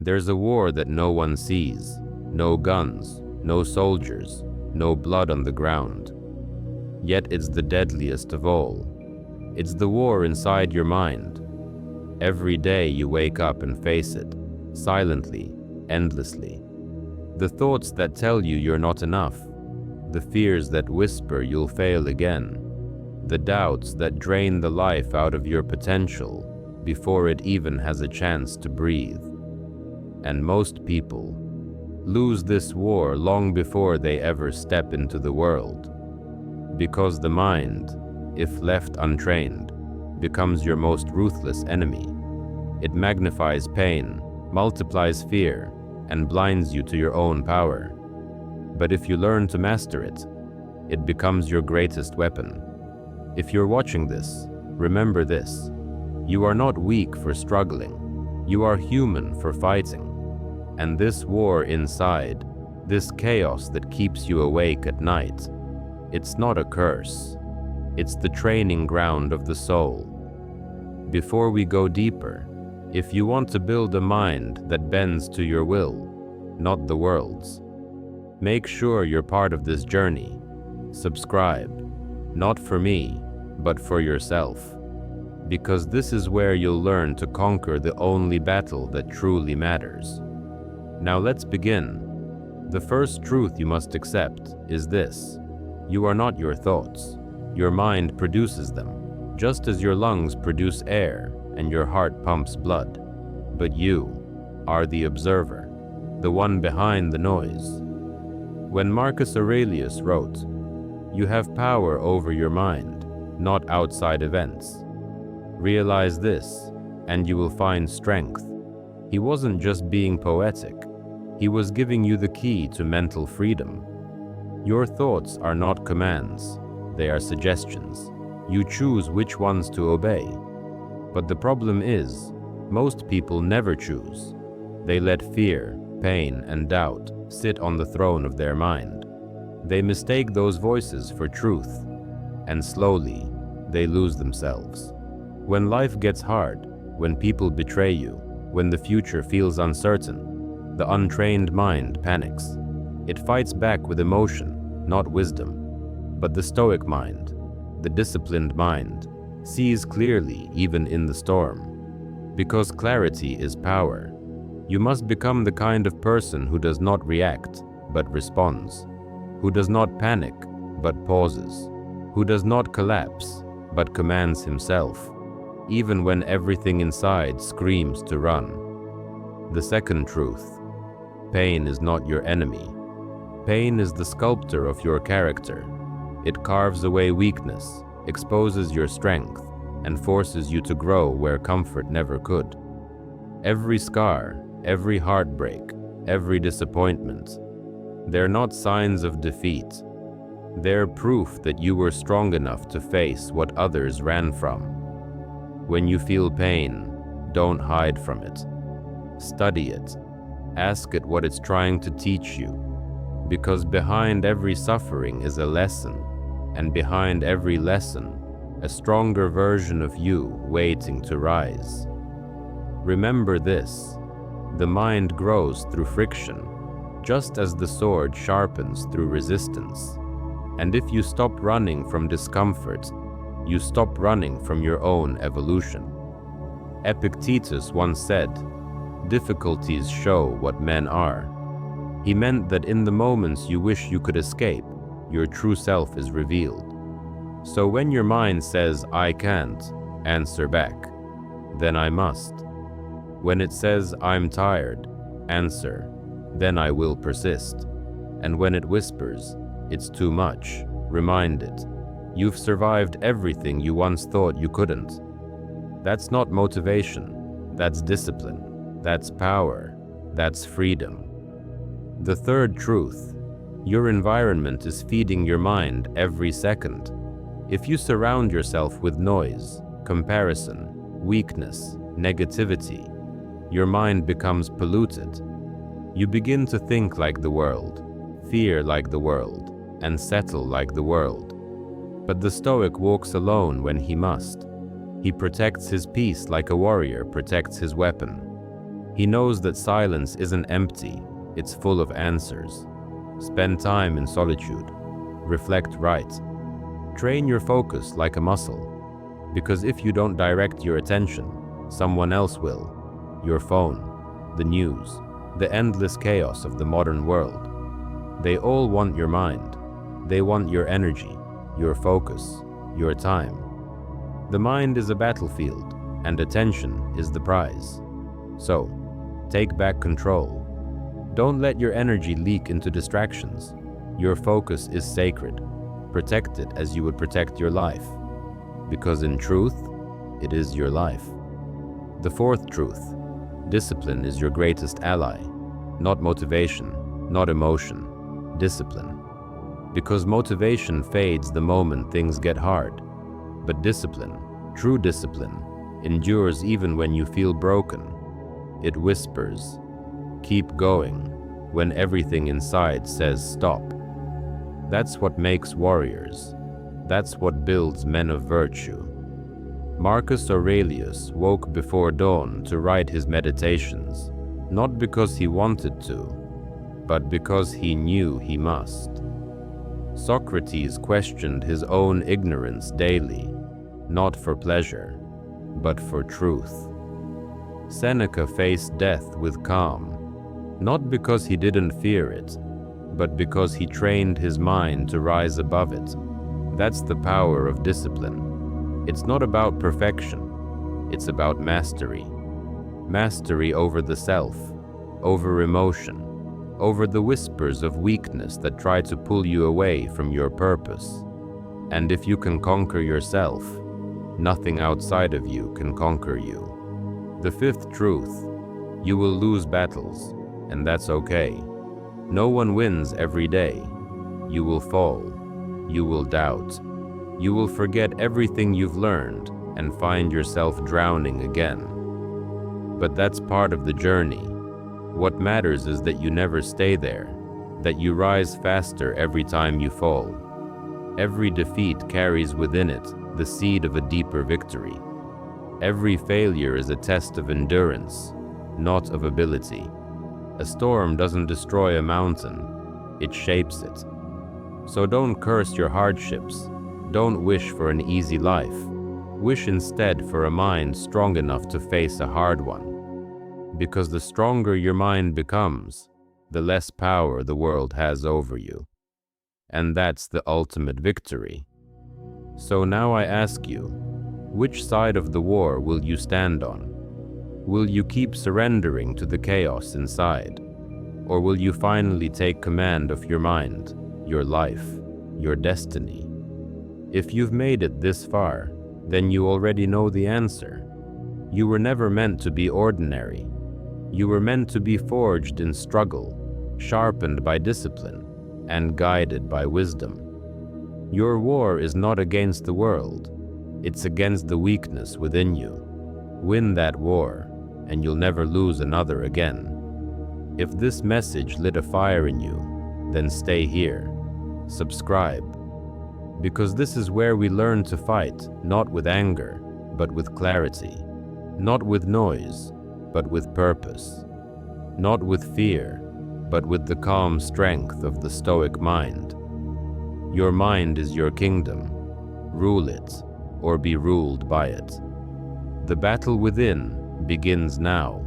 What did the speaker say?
There's a war that no one sees, no guns, no soldiers, no blood on the ground. Yet it's the deadliest of all. It's the war inside your mind. Every day you wake up and face it, silently, endlessly. The thoughts that tell you you're not enough, the fears that whisper you'll fail again, the doubts that drain the life out of your potential before it even has a chance to breathe. And most people lose this war long before they ever step into the world. Because the mind, if left untrained, becomes your most ruthless enemy. It magnifies pain, multiplies fear, and blinds you to your own power. But if you learn to master it, it becomes your greatest weapon. If you're watching this, remember this: you are not weak for struggling, you are human for fighting. And this war inside, this chaos that keeps you awake at night, it's not a curse, it's the training ground of the soul. Before we go deeper, if you want to build a mind that bends to your will, not the world's, make sure you're part of this journey. Subscribe, not for me, but for yourself. Because this is where you'll learn to conquer the only battle that truly matters. Now let's begin. The first truth you must accept is this: you are not your thoughts. Your mind produces them, just as your lungs produce air and your heart pumps blood. But you are the observer, the one behind the noise. When Marcus Aurelius wrote, "You have power over your mind, not outside events. Realize this, and you will find strength," he wasn't just being poetic. He was giving you the key to mental freedom. Your thoughts are not commands, they are suggestions. You choose which ones to obey. But the problem is, most people never choose. They let fear, pain, and doubt sit on the throne of their mind. They mistake those voices for truth, and slowly, they lose themselves. When life gets hard, when people betray you, when the future feels uncertain, the untrained mind panics. It fights back with emotion, not wisdom. But the Stoic mind, the disciplined mind, sees clearly even in the storm. Because clarity is power, you must become the kind of person who does not react, but responds, who does not panic, but pauses, who does not collapse, but commands himself, even when everything inside screams to run. The second truth: pain is not your enemy. Pain is the sculptor of your character. It carves away weakness, exposes your strength, and forces you to grow where comfort never could. Every scar, every heartbreak, every disappointment, they're not signs of defeat. They're proof that you were strong enough to face what others ran from. When you feel pain, don't hide from it. Study it. Ask it what it's trying to teach you. Because behind every suffering is a lesson, and behind every lesson, a stronger version of you waiting to rise. Remember this: the mind grows through friction, just as the sword sharpens through resistance. And if you stop running from discomfort, you stop running from your own evolution. Epictetus once said, "Difficulties show what men are." He meant that in the moments you wish you could escape, your true self is revealed. So when your mind says, "I can't," answer back, "Then I must." When it says, "I'm tired," answer, "Then I will persist." And when it whispers, "It's too much," remind it, "You've survived everything you once thought you couldn't." That's not motivation, that's discipline, that's power, that's freedom. The third truth: your environment is feeding your mind every second. If you surround yourself with noise, comparison, weakness, negativity, your mind becomes polluted. You begin to think like the world, fear like the world, and settle like the world. But the Stoic walks alone when he must. He protects his peace like a warrior protects his weapon. He knows that silence isn't empty, it's full of answers. Spend time in solitude. Reflect right. Train your focus like a muscle. Because if you don't direct your attention, someone else will. Your phone, the news, the endless chaos of the modern world. They all want your mind. They want your energy, your focus, your time. The mind is a battlefield, and attention is the prize. So, take back control. Don't let your energy leak into distractions. Your focus is sacred. Protect it as you would protect your life. Because in truth, it is your life. The fourth truth: discipline is your greatest ally. Not motivation, not emotion, discipline. Because motivation fades the moment things get hard. But discipline, true discipline, endures even when you feel broken. It whispers, "Keep going," when everything inside says stop. That's what makes warriors. That's what builds men of virtue. Marcus Aurelius woke before dawn to write his meditations, not because he wanted to, but because he knew he must. Socrates questioned his own ignorance daily, not for pleasure, but for truth. Seneca faced death with calm, not because he didn't fear it, but because he trained his mind to rise above it. That's the power of discipline. It's not about perfection, it's about mastery. Mastery over the self, over emotion, over the whispers of weakness that try to pull you away from your purpose. And if you can conquer yourself, nothing outside of you can conquer you. The fifth truth: you will lose battles, and that's okay. No one wins every day. You will fall. You will doubt. You will forget everything you've learned and find yourself drowning again. But that's part of the journey. What matters is that you never stay there, that you rise faster every time you fall. Every defeat carries within it the seed of a deeper victory. Every failure is a test of endurance, not of ability. A storm doesn't destroy a mountain, it shapes it. So don't curse your hardships. Don't wish for an easy life. Wish instead for a mind strong enough to face a hard one. Because the stronger your mind becomes, the less power the world has over you. And that's the ultimate victory. So now I ask you, which side of the war will you stand on? Will you keep surrendering to the chaos inside? Or will you finally take command of your mind, your life, your destiny? If you've made it this far, then you already know the answer. You were never meant to be ordinary. You were meant to be forged in struggle, sharpened by discipline, and guided by wisdom. Your war is not against the world. It's against the weakness within you. Win that war, and you'll never lose another again. If this message lit a fire in you, then stay here. Subscribe. Because this is where we learn to fight, not with anger, but with clarity. Not with noise, but with purpose. Not with fear, but with the calm strength of the Stoic mind. Your mind is your kingdom. Rule it, or be ruled by it. The battle within begins now.